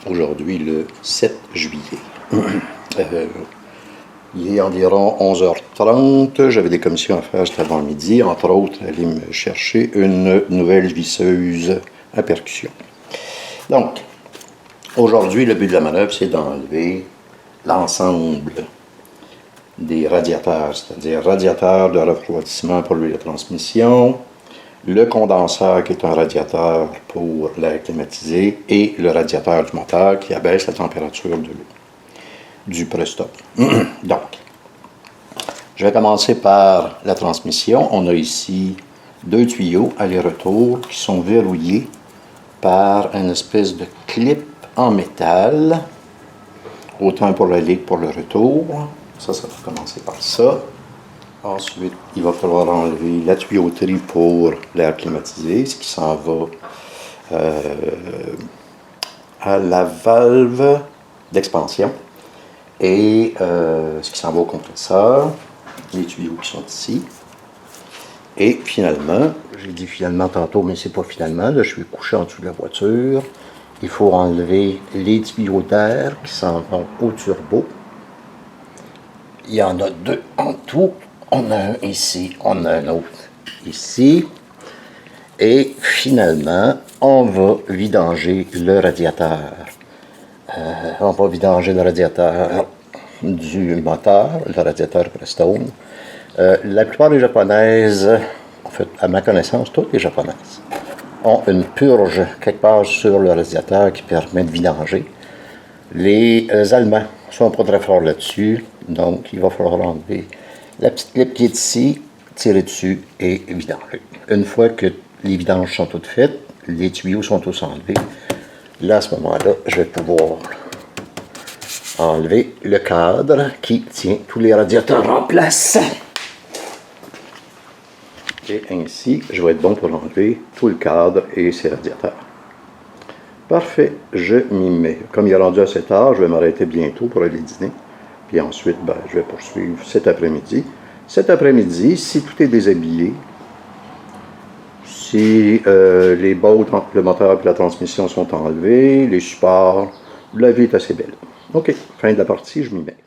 Aujourd'hui le 7 juillet. Il est environ 11h30. J'avais des commissions à faire cet avant-midi, entre autres, aller me chercher une nouvelle visseuse à percussion. Donc, aujourd'hui, le but de la manœuvre, c'est d'enlever l'ensemble des radiateurs, c'est-à-dire radiateur de refroidissement pour l'huile de transmission, le condenseur qui est un radiateur pour l'air climatisé et le radiateur du moteur qui abaisse la température de l'eau, du press-stop. Donc, je vais commencer par la transmission. On a ici deux tuyaux aller-retour qui sont verrouillés par une espèce de clip en métal, autant pour l'aller que pour le retour. Ça va commencer par ça. Ensuite, il va falloir enlever la tuyauterie pour l'air climatisé, ce qui s'en va à la valve d'expansion et ce qui s'en va au compresseur, les tuyaux qui sont ici. Et finalement, j'ai dit finalement tantôt, mais c'est pas finalement, là je suis couché en dessous de la voiture. Il faut enlever les tuyaux d'air qui s'en vont au turbo. Il y en a deux en tout. On a un ici, on a un autre ici. Et finalement, on va vidanger le radiateur. On va vidanger le radiateur du moteur, le radiateur Prestone. La plupart des japonaises, en fait, à ma connaissance, toutes les japonaises, ont une purge quelque part sur le radiateur qui permet de vidanger. Les Allemands ne sont pas très forts là-dessus, donc il va falloir enlever la petite clip qui est ici, tirer dessus et vidanger. Une fois que les vidanges sont toutes faites, les tuyaux sont tous enlevés, là à ce moment-là, je vais pouvoir enlever le cadre qui tient tous les radiateurs en place. Et ainsi, je vais être bon pour enlever tout le cadre et ses radiateurs. Parfait, je m'y mets. Comme il est rendu à 7 heures, je vais m'arrêter bientôt pour aller dîner. Puis ensuite, je vais poursuivre cet après-midi. Cet après-midi, si tout est déshabillé, si les bottes entre le moteur et la transmission sont enlevés, les supports, la vie est assez belle. OK, fin de la partie, je m'y mets.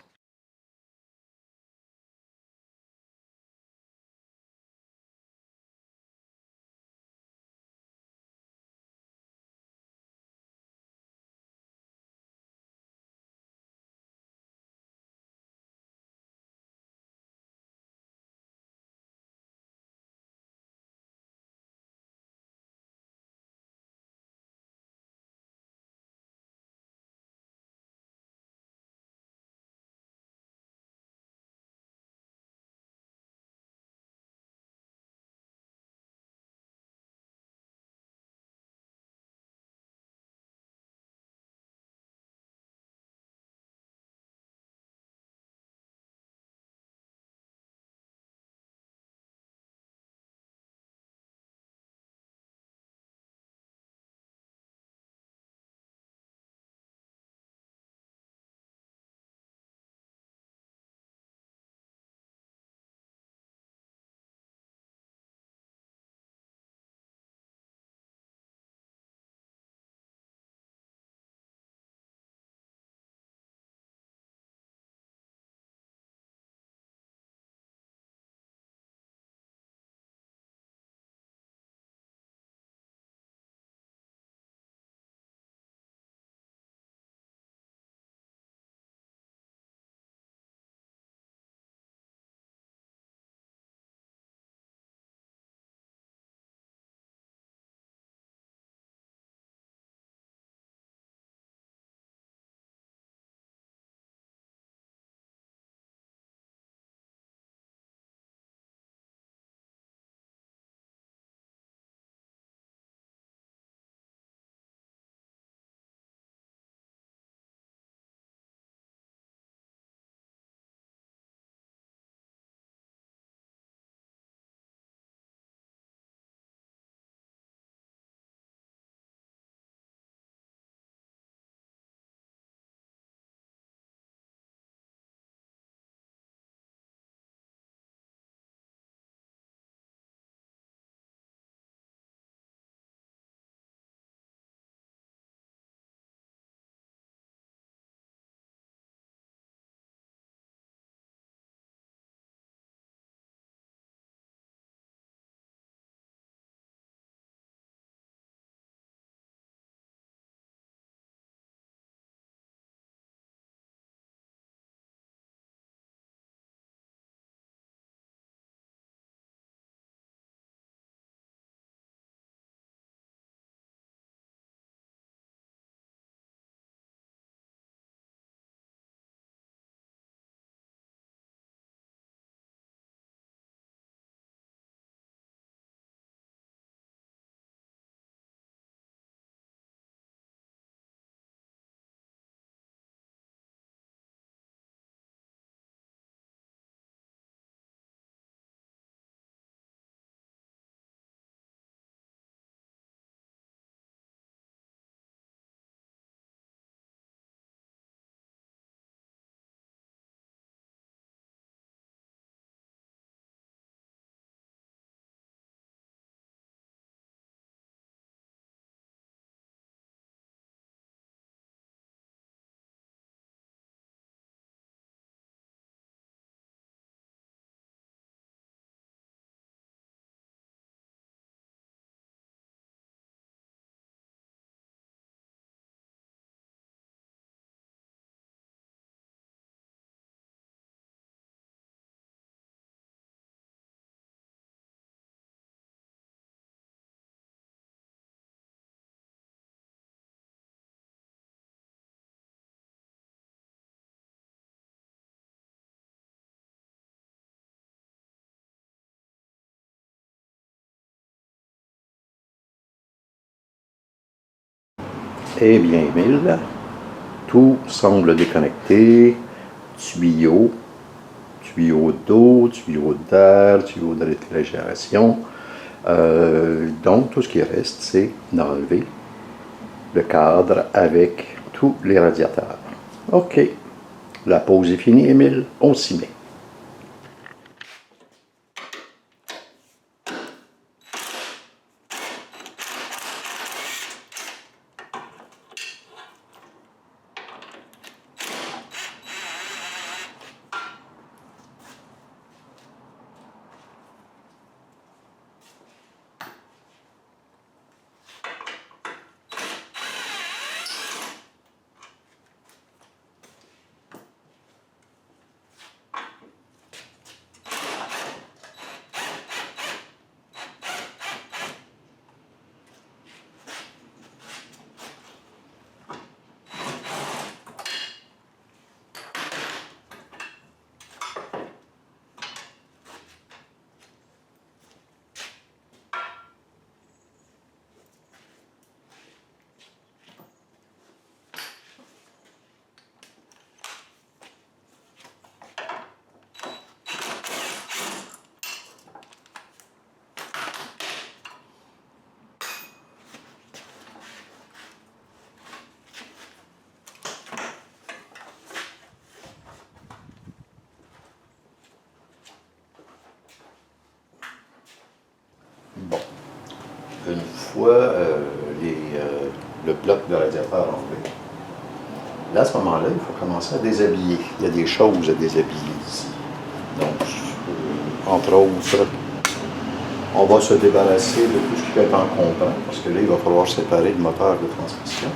Eh bien, Émile, tout semble déconnecté. Tuyau d'eau, tuyau d'air, tuyau de réfrigération. Donc, tout ce qui reste, c'est d'enlever le cadre avec tous les radiateurs. OK. La pause est finie, Émile. On s'y met. Bon, une fois le bloc de radiateur enlevé, là, à ce moment-là, il faut commencer à déshabiller. Il y a des choses à déshabiller ici. Donc, entre autres, on va se débarrasser de tout ce qui peut être encombrant, parce que là, il va falloir séparer le moteur de transmission.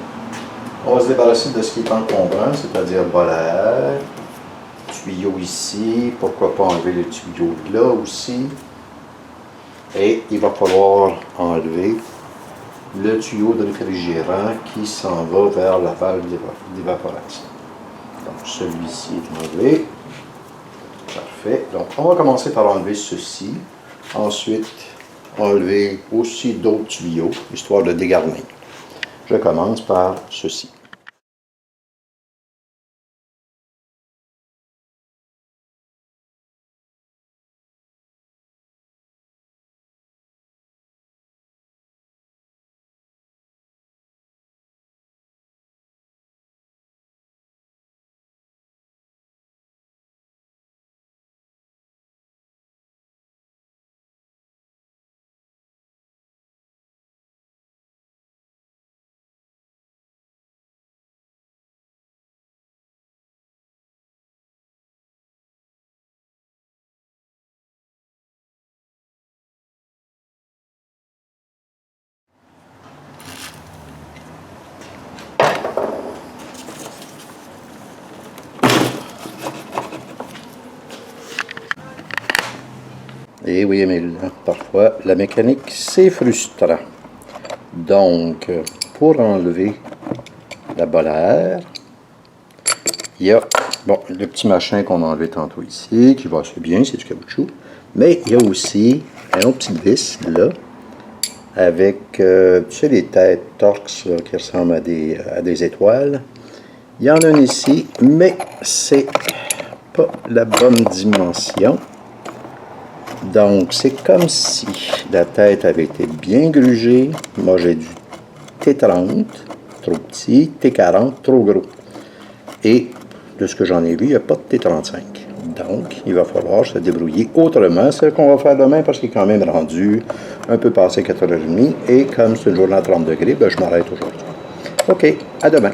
On va se débarrasser de ce qui est encombrant, c'est-à-dire bol à air, tuyau ici, pourquoi pas enlever les tuyaux de là aussi. Et il va falloir enlever le tuyau de réfrigérant qui s'en va vers la valve d'évaporation. Donc celui-ci est enlevé. Parfait. Donc on va commencer par enlever ceci. Ensuite, enlever aussi d'autres tuyaux, histoire de dégarnir. Je commence par ceci. Et oui, Émile, parfois la mécanique, c'est frustrant. Donc, pour enlever la bolle à air, il y a le petit machin qu'on a enlevé tantôt ici, qui va assez bien, c'est du caoutchouc. Mais il y a aussi un autre petit vis, là, avec, tu sais, les têtes Torx là, qui ressemblent à des étoiles. Il y en a une ici, mais c'est pas la bonne dimension. Donc, c'est comme si la tête avait été bien grugée. Moi, j'ai du T30, trop petit, T40, trop gros. Et de ce que j'en ai vu, il n'y a pas de T35. Donc, il va falloir se débrouiller autrement. C'est ce qu'on va faire demain parce qu'il est quand même rendu un peu passé 4h30. Et comme c'est une journée à 30 degrés, ben, je m'arrête aujourd'hui. OK, à demain.